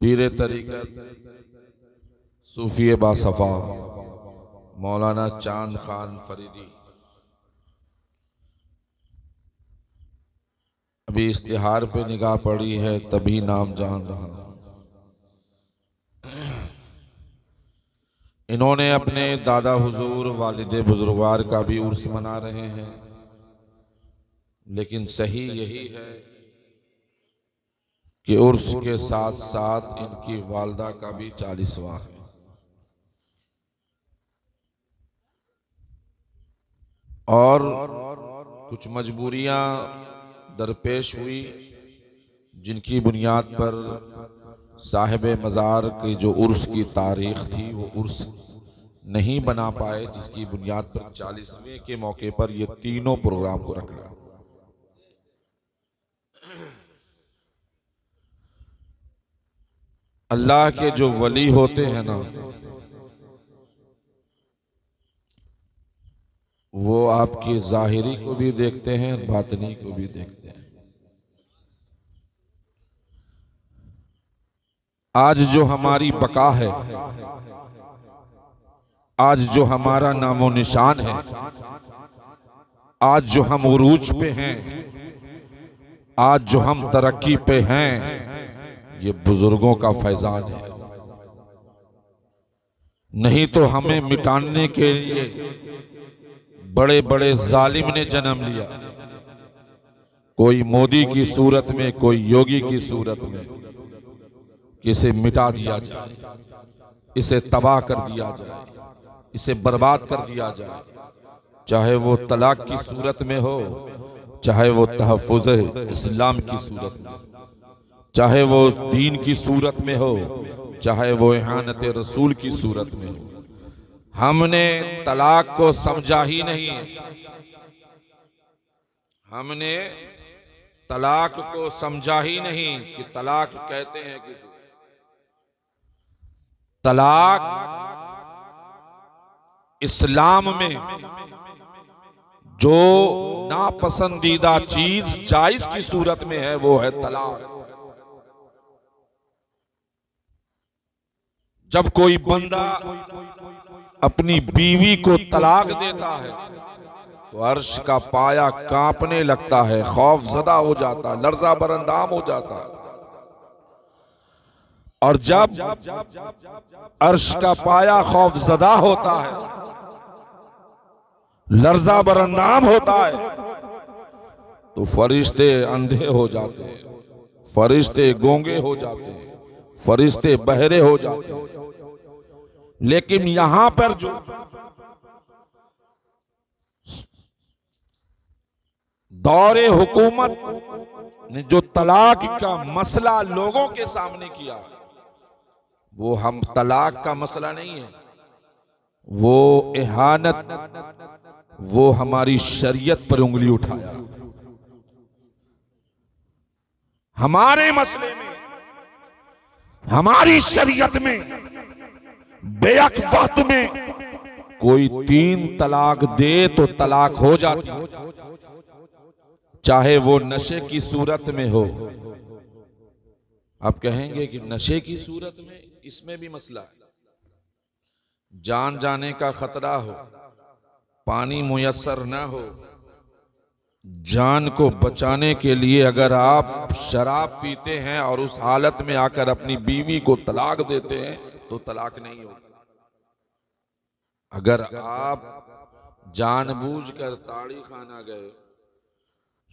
पीर तरीक़त सूफी बासफ़ा मौलाना चांद खान फरीदी अभी इश्तिहार पे निगाह पड़ी है तभी नाम जान रहा हूं। इन्होंने अपने दादा हुजूर वालिद बुजुर्गवार का भी उर्स मना रहे हैं, लेकिन सही यही है कि उर्स के साथ साथ इनकी वालदा का भी 40वां है। और कुछ मजबूरियां दरपेश हुई जिनकी बुनियाद पर साहिब मज़ार की जो उर्स की तारीख थी वो उर्स नहीं बना पाए, जिसकी बुनियाद पर 40वें के मौके पर ये तीनों प्रोग्राम को रखना। अल्लाह के जो वली होते हैं ना, वो आपकी जाहिरी को भी देखते हैं, बातनी को भी देखते हैं। आज जो हमारी बका है, आज जो हमारा नामो निशान है, आज जो हम उरूज पे हैं, आज जो हम तरक्की पे हैं, ये बुजुर्गों का फैजान है। नहीं तो हमें मिटाने के लिए बड़े बड़े जालिम ने जन्म लिया, कोई मोदी की सूरत में, कोई योगी की सूरत में, कि इसे मिटा दिया जाए, इसे तबाह कर दिया जाए, इसे बर्बाद कर दिया जाए। चाहे वो तलाक की सूरत में हो, चाहे वो तहफ़्फ़ुज़ इस्लाम की सूरत में, चाहे वो दीन की सूरत में हो, चाहे वो इहानत रसूल की सूरत में हो। हमने तलाक को समझा ही नहीं, हमने तलाक को समझा ही नहीं कि तलाक कहते हैं किसी। तलाक इस्लाम में जो नापसंदीदा चीज जायज की सूरत में है वो है तलाक। जब कोई बंदा अपनी बीवी को तलाक देता है तो अर्श का पाया कांपने लगता है, खौफ ज़दा हो जाता है, लर्जा बरंदाम हो जाता है। और जब अर्श का पाया खौफ ज़दा होता है, लर्जा बरंदाम होता है, तो फरिश्ते अंधे हो जाते हैं, फरिश्ते गूंगे हो जाते हैं, फरिश्ते बहरे हो जाते हैं। लेकिन यहां पर जो दौरे हुकूमत ने जो तलाक का मसला लोगों के सामने किया, वो हम तलाक का मसला नहीं है, वो इहानत, वो हमारी शरीयत पर उंगली उठाया। हमारे मसले में, हमारी शरीयत में बेअक वक्त में कोई 3 तलाक दे तो तलाक हो जाती, चाहे वो नशे की सूरत में हो। आप कहेंगे कि नशे की सूरत में, इसमें भी मसला है। जान जाने का खतरा हो, पानी मुयस्सर ना हो, जान को बचाने के लिए अगर आप शराब पीते हैं और उस हालत में आकर अपनी बीवी को तलाक देते हैं तो तलाक नहीं होगा। अगर आप जानबूझकर ताड़ी खाना गए,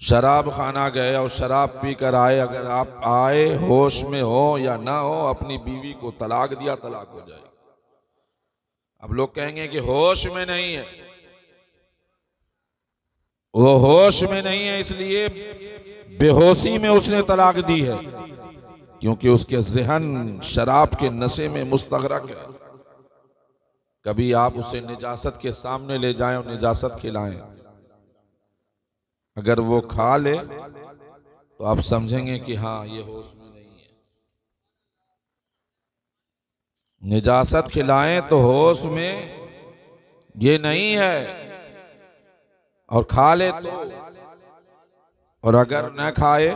शराब खाना गए और शराब पीकर आए, अगर आप आए होश में हो या ना हो, अपनी बीवी को तलाक दिया, तलाक हो जाएगी। अब लोग कहेंगे कि होश में नहीं है, वो होश में नहीं है इसलिए बेहोशी में उसने तलाक दी है, क्योंकि उसके ज़हन शराब के नशे में मुस्तगरक है। कभी आप उसे निजासत के सामने ले जाएं और निजासत खिलाएं, अगर वो खा ले तो आप समझेंगे कि हाँ ये होश में नहीं है। निजासत खिलाएं तो होश में ये नहीं है, और खा ले तो, और अगर न खाए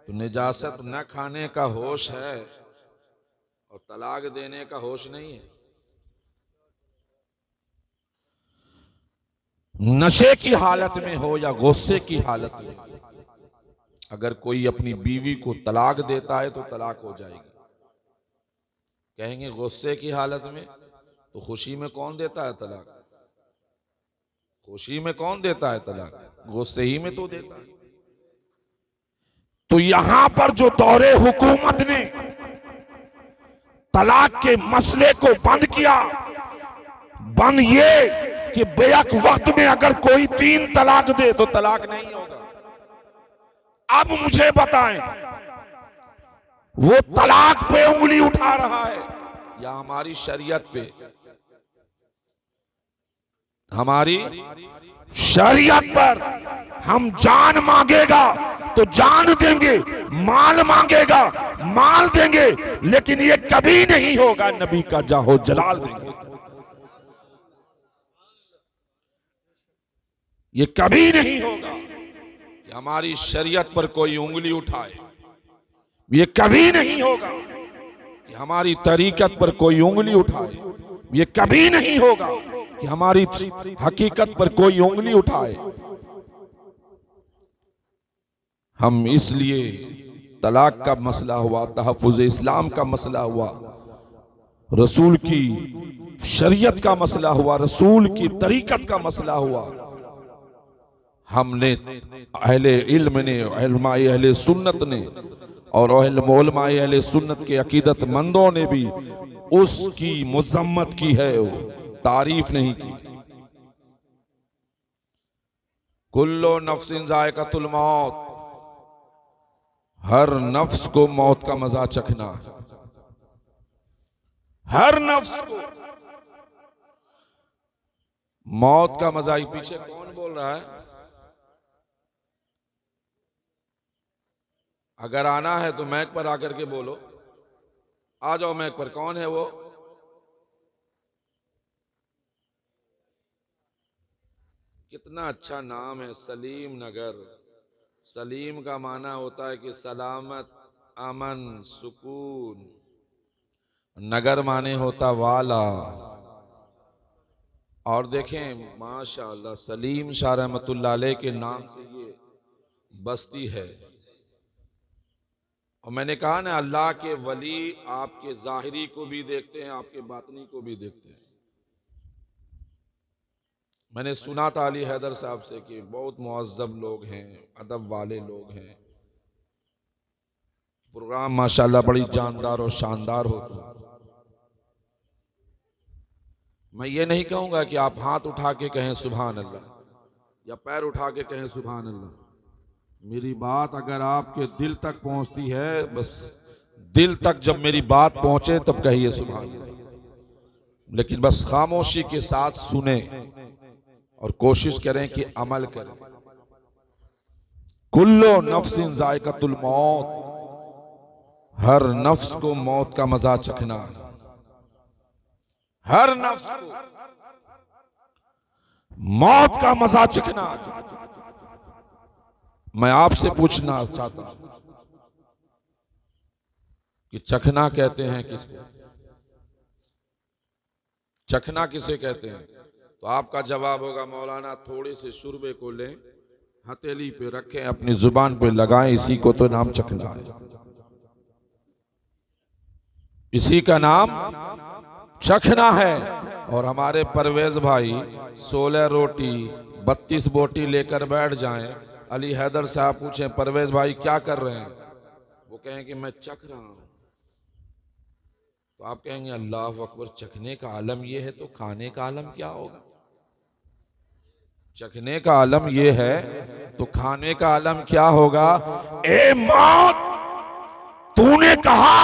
तो निजासत न खाने का होश है, और तलाक देने का होश नहीं है। नशे की हालत में हो या गुस्से की हालत में, अगर कोई अपनी बीवी को तलाक देता है तो तलाक हो जाएगी। कहेंगे गुस्से की हालत में, तो खुशी में कौन देता है तलाक? खुशी में कौन देता है तलाक? गुस्से ही में तो देता है। तो यहां पर जो दौरे हुकूमत ने तलाक के मसले को बंद किया, बंद ये कि बेहक वक्त में अगर कोई 3 तलाक दे तो तलाक नहीं होगा। अब मुझे बताएं, वो तलाक पे उंगली उठा रहा है या हमारी शरीयत पे? हमारी शरीयत पर। हम जान मांगेगा तो जान देंगे, माल मांगेगा माल देंगे, लेकिन ये कभी नहीं होगा नबी का जाहो जलाल देंगे। ये कभी नहीं होगा कि हमारी शरीयत पर कोई उंगली उठाए। ये कभी नहीं होगा कि हमारी तरीकत पर कोई उंगली उठाए। ये कभी नहीं होगा कि हमारी हकीकत पर कोई उंगली उठाए। हम इसलिए तलाक का मसला हुआ, तहफ़्फ़ुज़ इस्लाम का मसला हुआ, रसूल की शरीयत का मसला हुआ, रसूल की तरीकत का मसला हुआ, हमने अहले इल्म ने, उलमाए अहले सुन्नत ने और उलमाए अहले सुन्नत के अकीदतमंदों ने भी उसकी मुज़म्मत की है, तारीफ नहीं की। कुल्लो नफ्सिन ज़ायक़तुल मौत, हर नफ्स को मौत का मजा चखना है। हर नफ्स को मौत का मजा। पीछे कौन बोल रहा है? अगर आना है तो मैक पर आकर के बोलो। आ जाओ मैक पर। कौन है वो? कितना अच्छा नाम है, सलीम नगर। सलीम का माना होता है कि सलामत, अमन, सुकून। नगर माने होता वाला। और देखें माशाअल्लाह, सलीम शाह रहमतुल्लाह अलैह के नाम से ये बस्ती है। और मैंने कहा ना, अल्लाह के वली आपके जाहिरी को भी देखते हैं, आपके बातनी को भी देखते हैं। मैंने सुना था अली हैदर साहब से कि बहुत मुअज़्ज़ब लोग हैं, अदब वाले लोग हैं। प्रोग्राम माशाअल्लाह बड़ी जानदार और शानदार होता है। मैं ये नहीं कहूंगा कि आप हाथ उठा के कहें सुभान अल्लाह या पैर उठा के कहें सुभान अल्लाह। मेरी बात अगर आपके दिल तक पहुंचती है, बस दिल तक जब मेरी बात पहुंचे तब कहिए सुभान अल्लाह। लेकिन बस खामोशी के साथ सुने और कोशिश करें कि अमल करें। कुल्लो नफ्सिन ज़ायक़तुल मौत, हर नफ्स को मौत का मजा चखना है। हर नफ्स को मौत का मजा चखना। मैं आपसे पूछना चाहता हूं कि चखना कहते हैं किसको? चखना किसे कहते हैं? तो आपका जवाब होगा, मौलाना थोड़े से शुरबे को लें, हथेली पे रखें, अपनी जुबान पे लगाएं, इसी को तो नाम चखना है। इसी का नाम चखना है। और हमारे परवेज भाई 16 रोटी 32 बोटी लेकर बैठ जाएं, अली हैदर साहब पूछें परवेज भाई क्या कर रहे हैं, वो कहें कि मैं चख रहा हूं, तो आप कहेंगे अल्लाह अकबर, चखने का आलम ये है तो खाने का आलम क्या होगा? चखने का आलम ये है तो खाने का आलम क्या होगा? ए मौत, तूने कहा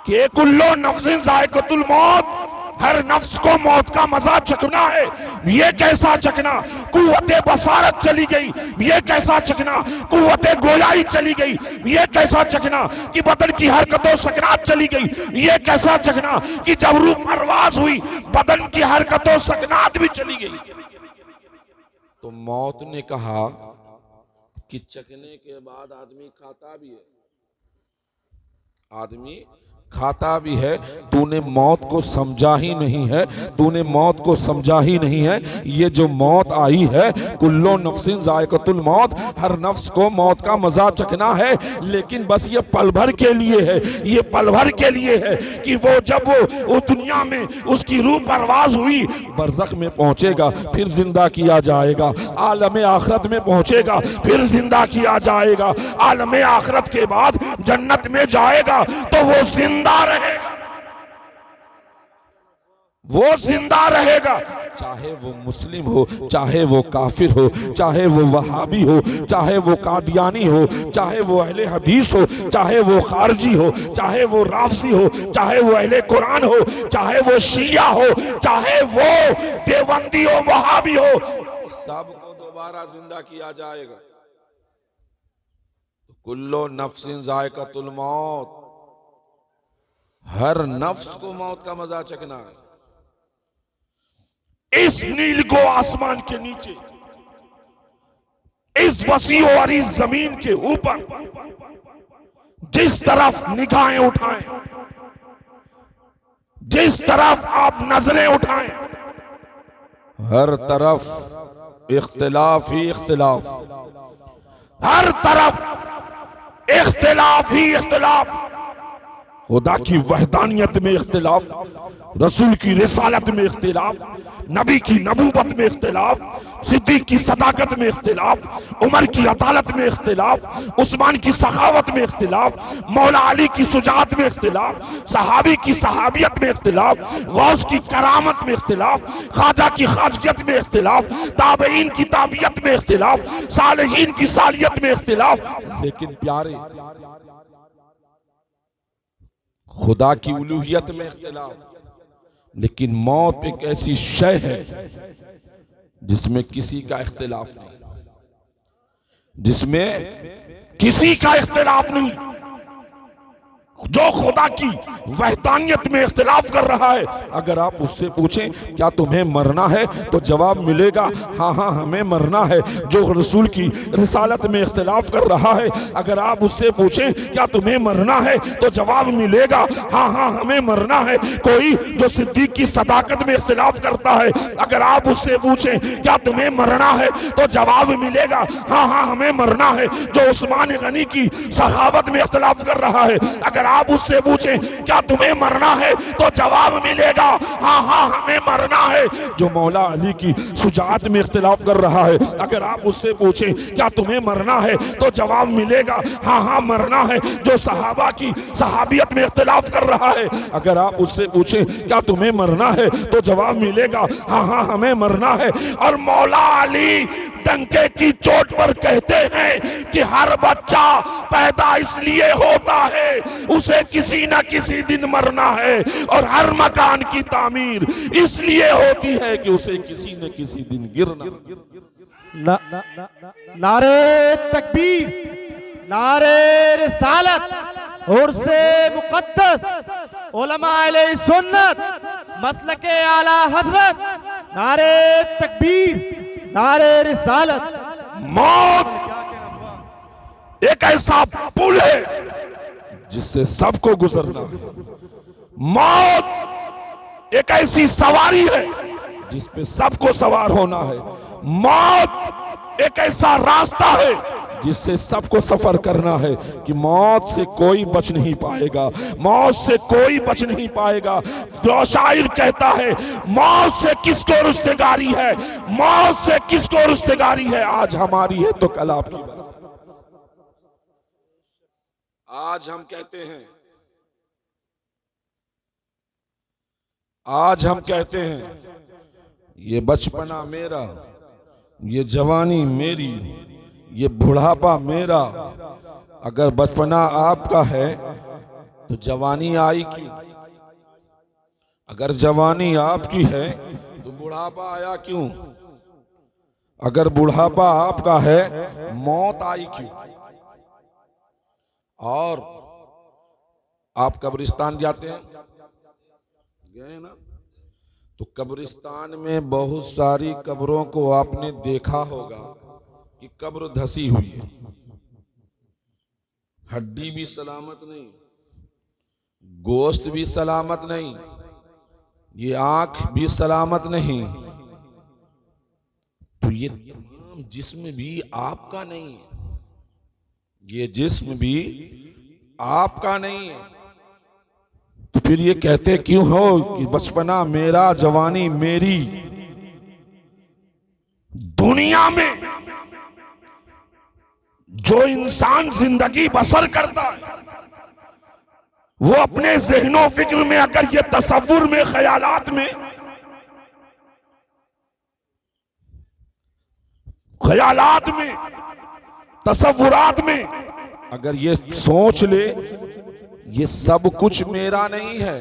कि कुल्लो नफ्सिन ज़ायक़तुल मौत, हर नफ्स को मौत का मजा चखना है। ये कैसा चखना? कुव्वते बसारत चली गई। ये कैसा चखना? कुव्वते गोयाई चली गई। ये कैसा चखना कि बदन की हरकतों सकनात चली गई। ये कैसा चखना कि जब रूह परवाज हुई बदन की हरकतों सकनात भी चली गई। तो मौत ने कहा कि चखने के बाद आदमी खाता भी है, आदमी खाता भी है, तूने मौत को समझा ही नहीं है, तूने मौत को समझा ही नहीं है। ये जो मौत आई है, कुल्लो नफ्सिन जायकतुल मौत, हर नफ्स को मौत का मजा चखना है, लेकिन बस ये पल भर के लिए है, ये पल भर के लिए है कि वो जब वो दुनिया में उसकी रूह परवाज हुई, बरज़ख में पहुंचेगा, फिर जिंदा किया जाएगा, आलम आखरत में पहुंचेगा, फिर जिंदा किया जाएगा, आलम आखरत के बाद जन्नत में जाएगा तो वो जिंदा रहेगा, वो जिंदा रहेगा। चाहे वो मुस्लिम हो, चाहे वो काफिर हो, चाहे वो वहाबी हो, चाहे वो कादियानी हो, चाहे वो अहले हदीस हो, चाहे वो खारजी हो, चाहे वो राफसी हो, चाहे वो अहले कुरान हो, चाहे वो शिया हो, चाहे वो देवबंदी हो, वहाबी हो, सबको दोबारा जिंदा किया जाएगा। कुल्लो नफ्सिन जायकातुल मौत, हर नफ्स को मौत का मजा चखना है। इस नीलगो आसमान के नीचे, इस वसी और इस जमीन के ऊपर जिस तरफ निगाहें उठाएं, जिस तरफ आप नजरें उठाएं, हर तरफ इख्तिलाफ ही इख्तिलाफ, हर तरफ इख्तिलाफ ही इख्तिलाफ। खुदा की वहदानियत में इख्तिलाफ, रसूल की रिसालत में इख्तिलाफ, नबी की नबूवत में इख्तिलाफ, सिद्दीक की सदाकत में इख्तिलाफ, उमर की अदालत में इख्तिलाफ, उस्मान की सखावत में इख्तिलाफ, मौला अली की सुजात में इख्तिलाफ, सहाबी की सहाबियत में इख्तिलाफ, गौस की करामत में इख्तिलाफ, ख्वाजा की ख्वाजगियत में इख्तिलाफ, ताबईन की ताबियत में इख्तिलाफ, सालिहीन की सालियत में इख्तिलाफ। लेकिन प्यारे, खुदा की उलूहियत में इख्तिलाफ। लेकिन मौत एक ऐसी शय है जिसमें किसी का इख्तिलाफ नहीं, जिसमें किसी का इख्तिलाफ नहीं। जो खुदा की वहदानियत में इख्तिलाफ कर रहा है, अगर आप उससे पूछें क्या तुम्हें मरना है, तो जवाब मिलेगा हाँ हाँ हमें मरना है। जो रसूल की रिसालत में इख्तिलाफ कर रहा है, अगर आप उससे पूछें क्या तुम्हें मरना है, तो जवाब मिलेगा हाँ हाँ हमें मरना है। कोई जो सिद्दीक की सदाकत में इख्तिलाफ करता है, अगर आप उससे पूछें क्या तुम्हें मरना है, तो जवाब मिलेगा हाँ हाँ हमें मरना है। जो उस्मान गनी की सहाबत में इख्तिलाफ कर रहा है, अगर आप उससे पूछें क्या तुम्हें मरना है, तो जवाब मिलेगा हाँ हाँ हमें मरना है। जो मौला अली की सुजात में इख्तिलाफ कर रहा है, अगर आप उससे पूछें क्या तुम्हें मरना है, तो जवाब मिलेगा हाँ हाँ मरना है। जो सहाबा की सहाबियत में इख्तिलाफ कर रहा है, अगर आप उससे पूछें क्या तुम्हें मरना है, तो जवाब मिलेगा हाँ हाँ हमें मरना है। और मौला अली डंके की चोट पर कहते हैं कि हर बच्चा पैदा इसलिए होता है, उसे किसी न किसी दिन मरना है, और हर मकान की तामीर इसलिए होती है कि उसे किसी न किसी दिन गिरना। नारे तकबीर, नारे रिसालत, उर्से मुक़द्दस, उलमा अहले सुन्नत, मसलके आला हजरत, नारे तकबीर, नारे रिसालत। मौत एक ऐसा पुल है जिससे सबको गुजरना है। मौत एक ऐसी सवारी है जिस पे सबको सवार होना है। मौत एक ऐसा रास्ता है जिससे सबको सफर करना है कि मौत से कोई बच नहीं पाएगा, मौत से कोई बच नहीं पाएगा। जो शायर कहता है मौत से किसको रुस्तगारी है, मौत से किसको रुस्तगारी है, आज हमारी है तो कल आपकी बात। आज हम कहते हैं, आज हम कहते हैं ये बचपना मेरा, ये जवानी मेरी, ये बुढ़ापा मेरा। अगर बचपना आपका है तो जवानी आई क्यों? अगर जवानी आपकी है तो बुढ़ापा आया क्यों? अगर बुढ़ापा आपका है मौत आई क्यों? और आप कब्रिस्तान जाते हैं, गए ना, तो कब्रिस्तान में बहुत सारी कब्रों को आपने देखा होगा कि कब्र धसी हुई है, हड्डी भी सलामत नहीं, गोश्त भी सलामत नहीं, ये आंख भी सलामत नहीं, तो ये तमाम जिस्म भी आपका नहीं है, ये जिस्म भी आपका नहीं है। तो फिर ये कहते क्यों हो कि बचपना मेरा, जवानी मेरी। दुनिया में जो इंसान जिंदगी बसर करता है वो अपने ज़हनो फिक्र में अगर ये तसव्वुर में, ख्यालात में, तसव्वुरात में अगर ये सोच ले ये सब कुछ मेरा नहीं है,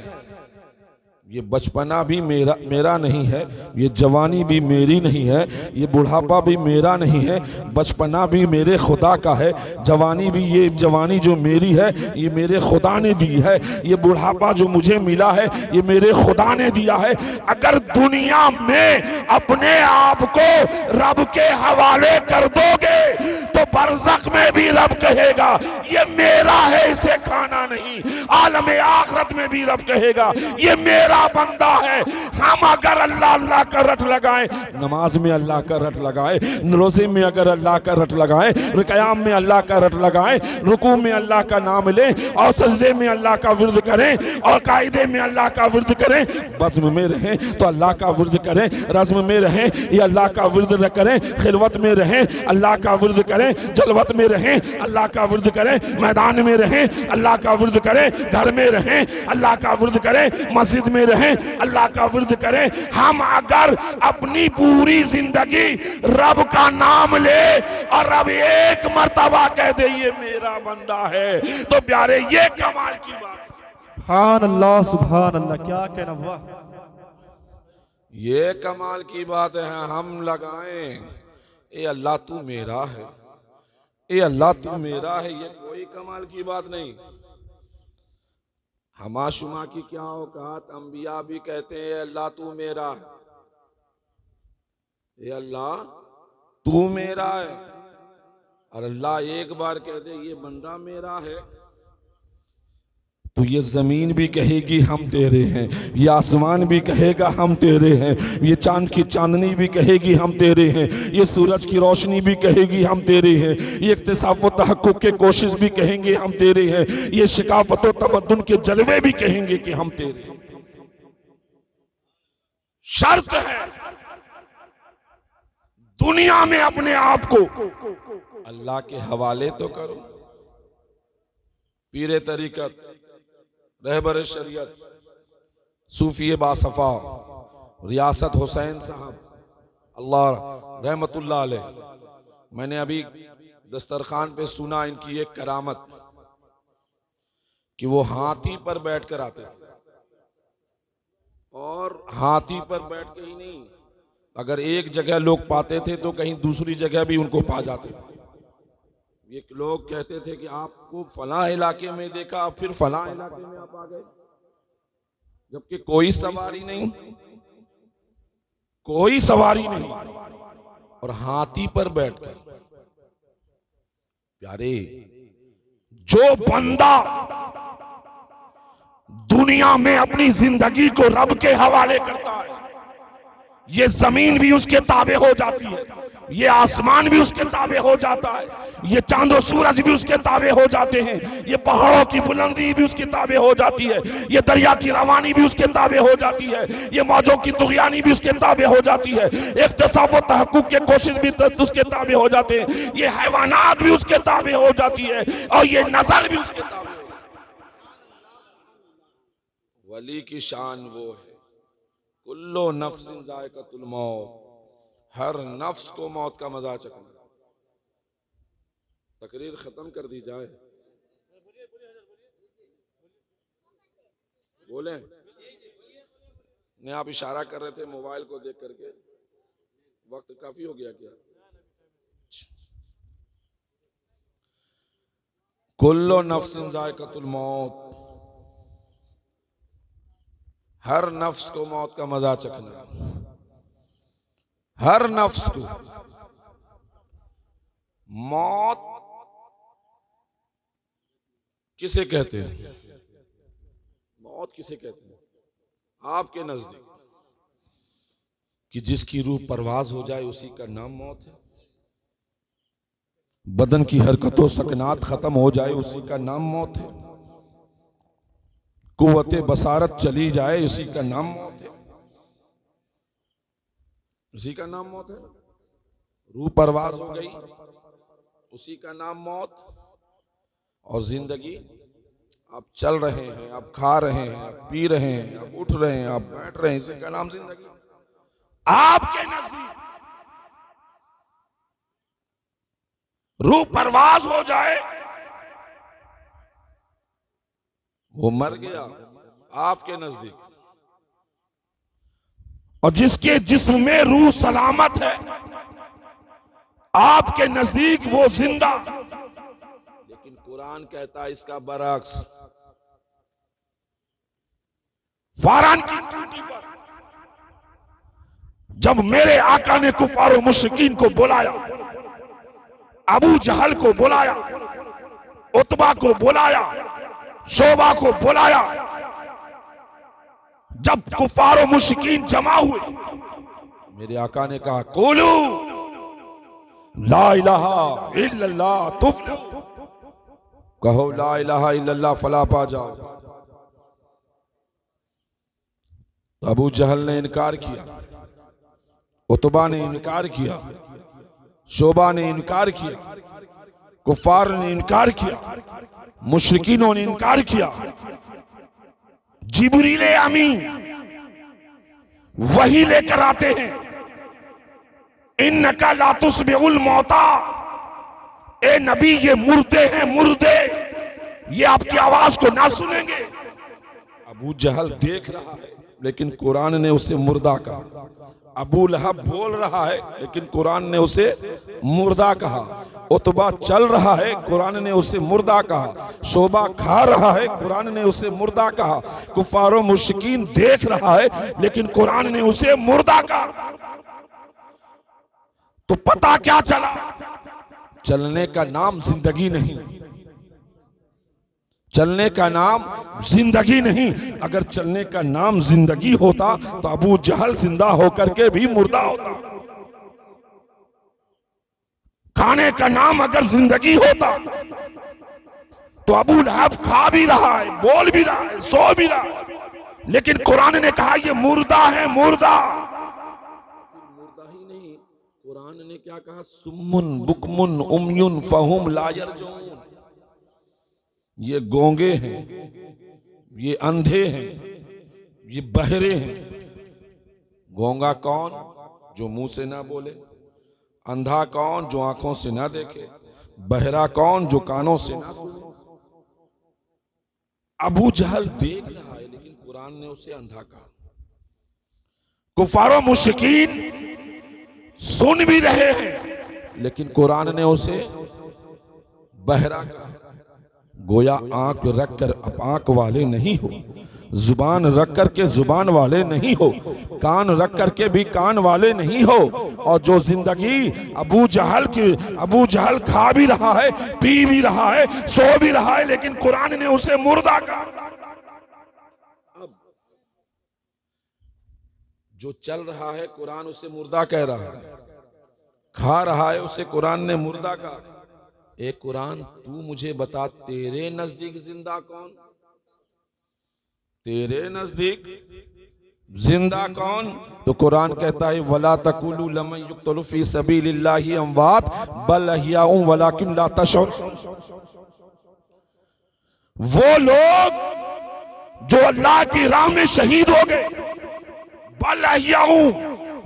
ये बचपना भी मेरा नहीं है, ये जवानी भी मेरी नहीं है, ये बुढ़ापा भी मेरा नहीं है, बचपना भी मेरे खुदा का है, जवानी भी, ये जवानी जो मेरी है ये मेरे खुदा ने दी है, ये बुढ़ापा जो मुझे मिला है ये मेरे खुदा ने दिया है। अगर दुनिया में अपने आप को रब के हवाले कर दोगे तो बरज़ख में भी रब कहेगा ये मेरा है, इसे खाना नहीं। आलम आखिरत में भी रब कहेगा ये मेरा बंदा है। हम अगर अल्लाह अल्लाह का रट लगाए, नमाज में अल्लाह का रट लगाए, रोजे में अगर अल्लाह का रट लगाए, क़याम में अल्लाह का रट लगाए, रुकू में अल्लाह का नाम लें और सजदे में अल्लाह का विर्द करें और कायदे में अल्लाह का विर्द करें, बज़्म में रहें तो अल्लाह का विर्द करें, रज़्म में रहें ये अल्लाह का विर्द करें, खिलवत में रहें अल्लाह का विर्द करें, जलवत में रहें अल्लाह का विर्द करें, मैदान में रहें अल्लाह का विर्द करें, घर में रहें अल्लाह का विर्द करें, मस्जिद में रहें अल्लाह का विर्द करें। हम अगर अपनी पूरी जिंदगी रब का नाम ले और रब एक मर्तबा कह दे ये मेरा बंदा है तो प्यारे ये कमाल की बात है। सुभान अल्लाह, सुभान अल्लाह, क्या कहना, वाह, ये कमाल की बात है। हम लगाएं ए अल्लाह तू मेरा है, ए अल्लाह तू मेरा है, ये कोई कमाल की बात नहीं। हमाशुमा की क्या औकात, अंबिया भी कहते हैं अल्लाह तू मेरा है, ये अल्लाह तू मेरा है, और अल्लाह एक बार कह दे ये बंदा मेरा है तो ये जमीन भी कहेगी हम तेरे हैं, ये आसमान भी कहेगा हम तेरे हैं, ये चांद की चांदनी भी कहेगी हम तेरे हैं, ये सूरज की रोशनी भी कहेगी हम तेरे हैं, ये इक्तिसाब व तहक्कुक के कोशिश भी कहेंगे हम तेरे हैं, ये शिकाफत व तमद्दुन के जलवे भी कहेंगे कि हम तेरे हैं। शर्त है दुनिया में अपने आप को अल्लाह के हवाले तो करो। पीरे तरीकत, रहबर शरीयत, सूफी बासफा रियासत हुसैन साहब अल्लाह रहमतुल्लाह अलैह, मैंने अभी दस्तरखान पे सुना इनकी एक करामत कि वो हाथी पर बैठकर आते थे और हाथी पर बैठ के ही नहीं, अगर एक जगह लोग पाते थे तो कहीं दूसरी जगह भी उनको पा जाते थे। ये लोग कहते थे कि आपको फलां इलाके में देखा, फिर फलां इलाके में आप आ गए, जबकि कोई सवारी नहीं, कोई सवारी नहीं, और हाथी पर बैठकर। प्यारे, जो बंदा दुनिया में अपनी जिंदगी को रब के हवाले करता है, ये जमीन भी उसके ताबे हो जाती है, ये आसमान भी उसके ताबे हो जाता है, ये चांद और सूरज भी उसके ताबे हो जाते हैं, ये पहाड़ों की बुलंदी भी उसके ताबे हो जाती है, ये दरिया की रवानी भी उसके ताबे हो जाती है, ये मौजों की दुगयानी भी उसके ताबे हो जाती है, इख्तिसाब व तहक्कुक की कोशिश भी उसके ताबे हो जाते हैं, ये हैवानात भी उसके ताबे हो जाती है, और ये नजर भी उसके ताबे हो जाती है। वली की शान वो है कुल्लो नफ्सिन जायकातुल मौत, हर नफ्स को मौत का मजा चखना। तकरीर खत्म कर दी जाए, बोले नहीं, आप इशारा कर रहे थे मोबाइल को देख करके, वक्त काफी हो गया क्या? कुल्लो नफ्सिन जायकातुल मौत, हर नफ्स को मौत का मजा चखना, हर नफ्स को। मौत किसे कहते हैं? मौत किसे कहते हैं आपके नजदीक? कि जिसकी रूह परवाज हो जाए उसी का नाम मौत है। बदन की हरकतों सकनात खत्म हो जाए उसी का नाम मौत है। कुव्वते बसारत चली जाए उसी का नाम मौत है। उसी का नाम मौत है। रूह परवाज हो गई उसी का नाम मौत। और जिंदगी आप चल रहे हैं, आप खा रहे हैं, आप पी रहे हैं, आप उठ रहे हैं, आप बैठ रहे हैं, इसी का नाम जिंदगी। आपके नजदीक रूह परवाज हो जाए वो मर गया आपके नजदीक। और जिसके जिस्म में रूह सलामत है आपके नजदीक वो जिंदा। लेकिन कुरान कहता है इसका बरअक्स। फारान की चोटी पर जब मेरे आका ने कुफार और मुशरिकीन को बुलाया, अबू जहल को बुलाया, उतबा को बुलाया, शोबा को बुलाया, जब कुफार और मुशरिकीन जमा हुए, मेरे आका ने कहा कुलू ला इलाहा इल्लल्लाह तुफ्लिहू, कहो ला इलाहा इल्लल्लाह फला पा जाओ। तो अबू जहल ने इनकार किया, उतबा ने इनकार किया, शोबा ने इनकार किया, कुफार ने इनकार किया, मुशरिकीनों ने इनकार किया। जिब्रील अमीन वही लेकर आते हैं, इन्नका ला तुस्बिहुल मौता, ए नबी ये मुर्दे हैं, मुर्दे, ये आपकी आवाज को ना सुनेंगे। अबू जहल देख रहा है लेकिन कुरान ने उसे मुर्दा कहा। अबू लहब बोल रहा है लेकिन कुरान ने उसे मुर्दा कहा। उतबा चल रहा है, कुरान ने उसे मुर्दा कहा। शोबा खा रहा है, कुरान ने उसे मुर्दा कहा। कुफारो मुशरिकीन देख रहा है लेकिन कुरान ने उसे मुर्दा कहा। तो पता क्या चला? चलने का नाम जिंदगी नहीं, चलने का नाम जिंदगी नहीं। अगर चलने का नाम जिंदगी होता तो अबू जहल जिंदा होकर के भी मुर्दा होता। खाने का नाम अगर जिंदगी होता तो अबू लहब खा भी रहा है, बोल भी रहा है, सो भी रहा है, लेकिन कुरान ने कहा ये मुर्दा है, मुर्दा। मुर्दा ही नहीं, कुरान ने क्या कहा? सुम्मुन बुकमुन उम्युन फहुम ला यरजून, ये गूंगे हैं, ये अंधे हैं, ये बहरे हैं। गूंगा कौन? जो मुंह से ना बोले। अंधा कौन? जो आंखों से ना देखे। बहरा कौन? जो कानों से ना सुने। अबू जहल देख रहा है लेकिन कुरान ने उसे अंधा कहा। कुफारो मुशरिकीन सुन भी रहे हैं लेकिन कुरान ने उसे बहरा कहा। गोया आंख रख कर आप आंख वाले नहीं हो, जुबान रख कर के जुबान वाले नहीं हो, कान रख कर के भी कान वाले नहीं हो। और जो जिंदगी अबू जहल खा भी रहा है, पी भी रहा है, सो भी रहा है, लेकिन कुरान ने उसे मुर्दा कहा। अब जो चल रहा है कुरान उसे मुर्दा कह रहा है, खा रहा है उसे कुरान ने मुर्दा कहा। ए कुरान तू मुझे बता तेरे नजदीक जिंदा कौन? तेरे नजदीक जिंदा कौन? तो कुरान कहता है वला तकुलू लमन युक्तलु फी सबीलिल्लाहि अमवात बल अहयाउन वलाकिन ला तशऊरून। वो लोग जो अल्लाह की राह में शहीद हो गए, बल अहयाउन,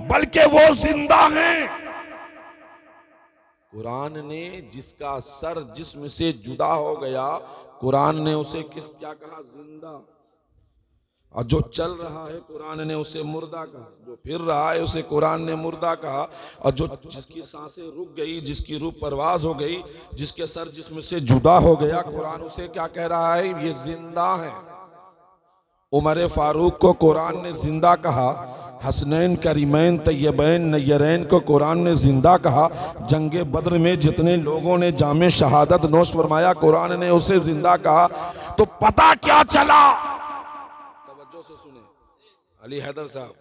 बल्कि वो जिंदा हैं। कुरान ने जिसका सर जिस्म से जुदा हो गया, कुरान ने उसे क्या कहा? जिंदा। और जो चल रहा है कुरान ने उसे मुर्दा कहा। जो फिर रहा है उसे कुरान ने मुर्दा कहा। और जो जिसकी सांसें रुक गई, जिसकी रूह परवाज हो गई, जिसके सर जिस्म से जुदा हो गया, कुरान उसे क्या कह रहा है? ये जिंदा है। उमर फारूक को कुरान ने जिंदा कहा। हसनैन करीमैन तैयबैन नय्यरैन को कुरान ने जिंदा कहा। जंगे बद्र में जितने लोगों ने जामे शहादत नोश फरमाया, कुरान ने उसे जिंदा कहा। तो पता क्या चला? तवज्जो से सुने अली हैदर साहब,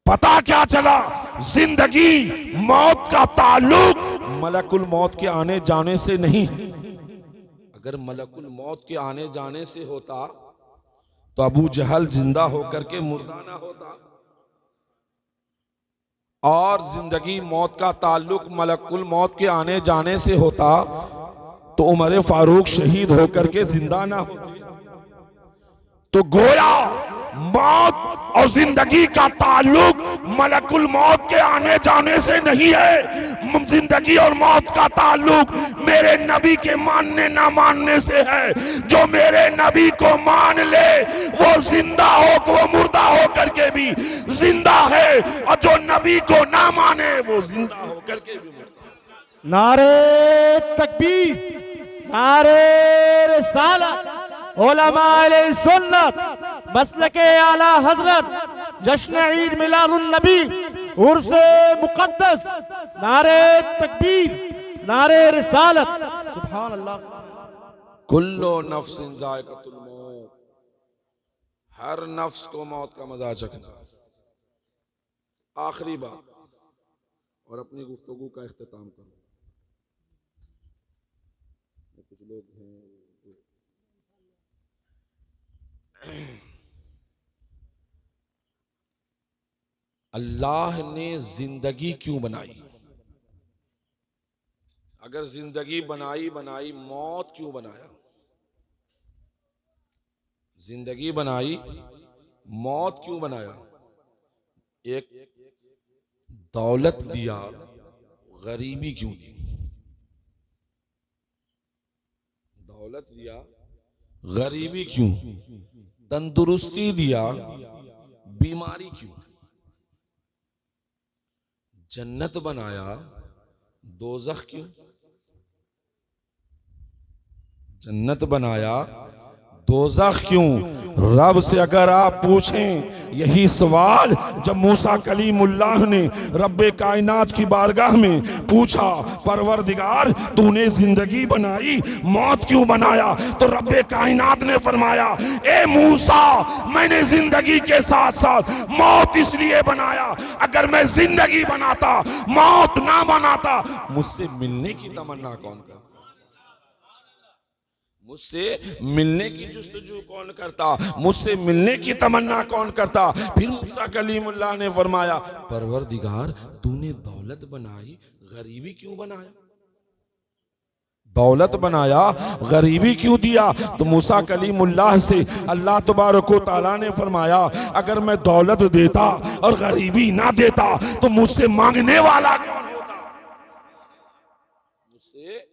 पता क्या चला, जिंदगी मौत का ताल्लुक मलकुल मौत के आने जाने से नहीं है। अगर मलकुल मौत के आने जाने से होता तो अबू जहल जिंदा होकर के मुर्दा ना होता, और जिंदगी मौत का ताल्लुक मलकुल मौत के आने जाने से होता तो उमर फारूक शहीद होकर के जिंदा ना होते। तो गोया मौत और जिंदगी का ताल्लुक मलकुल मौत के आने जाने से नहीं है, जिंदगी और मौत का ताल्लुक मेरे नबी के मानने ना मानने से है। जो मेरे नबी को मान ले वो जिंदा हो, वो मुर्दा हो करके भी जिंदा है, और जो नबी को ना माने वो जिंदा हो करके भी मुर्दा। नारे तकबीर, नारे रिसालत, उलमाए सुन्नत, मसलके आला हजरत, जश्न ईद मिलादुन नबी, उर्से मुकद्दस, नारे तकबीर, नारे रिसालत, सुभान अल्लाह। कुल्लो नफ्सिन जायकातुल मौत, हर नफ्स को मौत का मजा चखना। आखिरी बात और अपनी गुफ्तगू का इख्तिताम करूं। कुछ लोग हैं अल्लाह ने जिंदगी क्यों बनाई? अगर जिंदगी बनाई मौत क्यों बनाया? जिंदगी बनाई मौत क्यों बनाया? एक दौलत दिया, गरीबी क्यों दी? दौलत दिया, गरीबी क्यों? तंदुरुस्ती दिया, बीमारी क्यों? जन्नत बनाया, दोज़ख क्यों? जन्नत बनाया, दोज़ख क्यों? रब से अगर आप पूछें यही सवाल जब मूसा कलीमुल्लाह ने रब्बे कायनात की बारगाह में पूछा, परवरदिगार तूने जिंदगी बनाई, मौत क्यों बनाया? तो रब्बे कायनात ने फरमाया, ए मूसा मैंने जिंदगी के साथ साथ मौत इसलिए बनाया, अगर मैं जिंदगी बनाता मौत ना बनाता मुझसे मिलने की तमन्ना कौन करता? मुझसे मिलने की जुस्तजू कौन करता? मुझसे मिलने की तमन्ना कौन करता? फिर मूसा कलीमुल्लाह ने फरमाया, परवरदिगार तूने दौलत बनाई, गरीबी क्यों बनाया? दौलत बनाया, गरीबी क्यों दिया? तो मूसा कलीमुल्लाह से अल्लाह तबारक व तआला ने फरमाया, अगर मैं दौलत देता और गरीबी ना देता तो मुझसे मांगने वाला कौन होता? मुझसे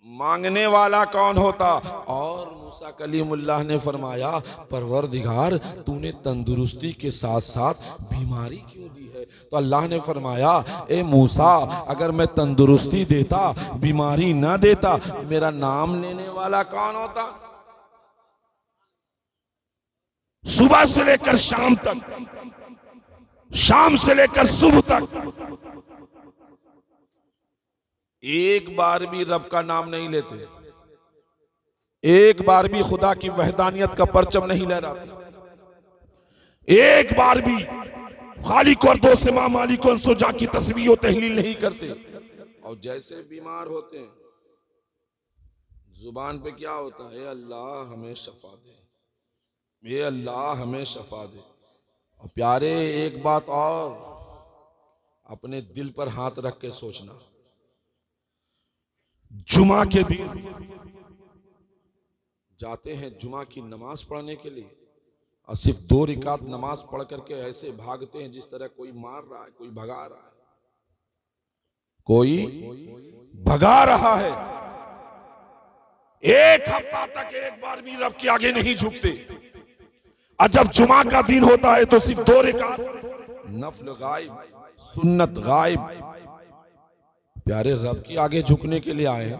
मांगने वाला कौन होता? और मूसा कलीमुल्लाह ने फरमाया, परवरदिगार तूने तंदुरुस्ती के साथ साथ बीमारी क्यों दी है? तो अल्लाह ने फरमाया, ए मूसा अगर मैं तंदुरुस्ती देता, बीमारी ना देता, मेरा नाम लेने वाला कौन होता? सुबह से लेकर शाम तक, शाम से लेकर सुबह तक एक बार भी रब का नाम नहीं लेते, एक बार भी खुदा की वहदानियत का परचम नहीं लहराते, एक बार भी खालिक और दो सिमा मालिक और सुजा की तस्बीह और तहलील नहीं करते। और जैसे बीमार होते हैं जुबान पे क्या होता है? अल्लाह हमें शफा दे, ये अल्लाह हमें शफा दे। और प्यारे एक बात और, अपने दिल पर हाथ रख के सोचना, जुमा के दिन जाते हैं जुमा की नमाज पढ़ने के लिए और सिर्फ 2 रिकात नमाज पढ़ करके ऐसे भागते हैं जिस तरह कोई मार रहा है, कोई भगा रहा है, कोई भगा रहा है। एक हफ्ता तक एक बार भी रब के आगे नहीं झुकते, और जब जुमा का दिन होता है तो सिर्फ 2 रिकात नफल गायब, सुन्नत गायब। प्यारे रब के आगे झुकने के लिए आए हैं,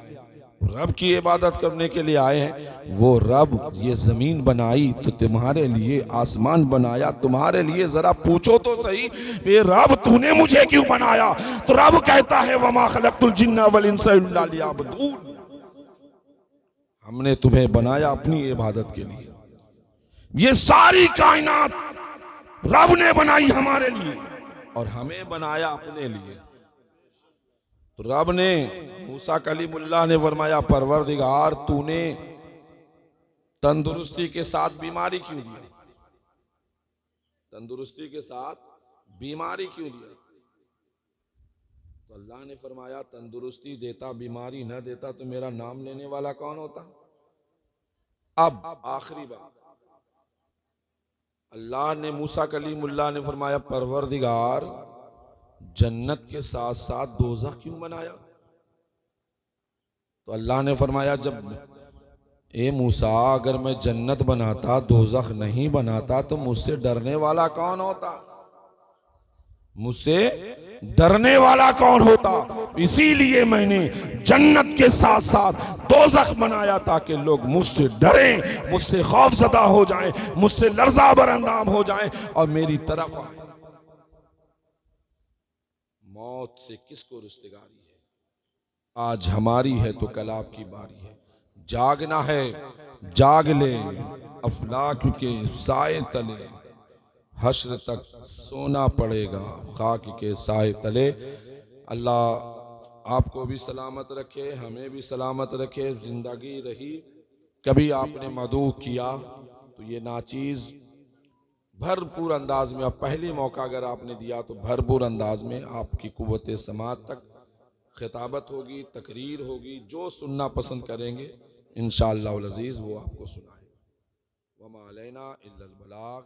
रब की इबादत करने के लिए आए हैं। वो रब ये जमीन बनाई तो तुम्हारे लिए, आसमान बनाया तुम्हारे लिए, जरा पूछो तो सही ये रब तूने मुझे क्यों बनाया? तो रब कहता है, वमा खलक़तुल जिन्ना वल इंसा इल्ला लियअबुदून, हमने तुम्हें बनाया अपनी इबादत के लिए। ये सारी कायनात रब ने बनाई हमारे लिए और हमें बनाया अपने लिए। तो रब ने मूसा कलीमुल्लाह ने फरमाया, परवरदिगार तूने तंदुरुस्ती के साथ बीमारी क्यों दिया? तंदुरुस्ती के साथ बीमारी क्यों दिया? तो अल्लाह ने फरमाया, तंदुरुस्ती देता बीमारी न देता तो मेरा नाम लेने वाला कौन होता? अब आखिरी बात, अल्लाह ने मूसा कलीमुल्लाह ने फरमाया, परवरदिगार जन्नत के साथ साथ दोज़ख क्यों बनाया? तो अल्लाह ने फरमाया, जब ए मूसा अगर मैं जन्नत बनाता दोज़ख नहीं बनाता तो मुझसे डरने वाला कौन होता? मुझसे डरने वाला कौन होता? इसीलिए मैंने जन्नत के साथ साथ दोज़ख बनाया ताकि लोग मुझसे डरें, मुझसे खौफज़दा हो जाएं, मुझसे लर्ज़ा बरअंदाम हो जाएं और मेरी तरफ आए। मौत से किसको रिश्तेदारी है? आज हमारी है तो कल आपकी बारी है। जागना है जाग ले, अफलाक के साए तले, हश्र तक सोना पड़ेगा खाक के साए तले। अल्लाह आपको भी सलामत रखे, हमें भी सलामत रखे। जिंदगी रही कभी आपने मदऊ किया तो ये नाचीज़ भरपूर अंदाज में, अब पहली मौका अगर आपने दिया तो भरपूर अंदाज में आपकी कुव्वत समात तक खिताबत होगी, तकरीर होगी। जो सुनना पसंद करेंगे इंशाअल्लाह अज़ीज़ वो आपको सुनाए। वमा अलैना इल्लल बलाग।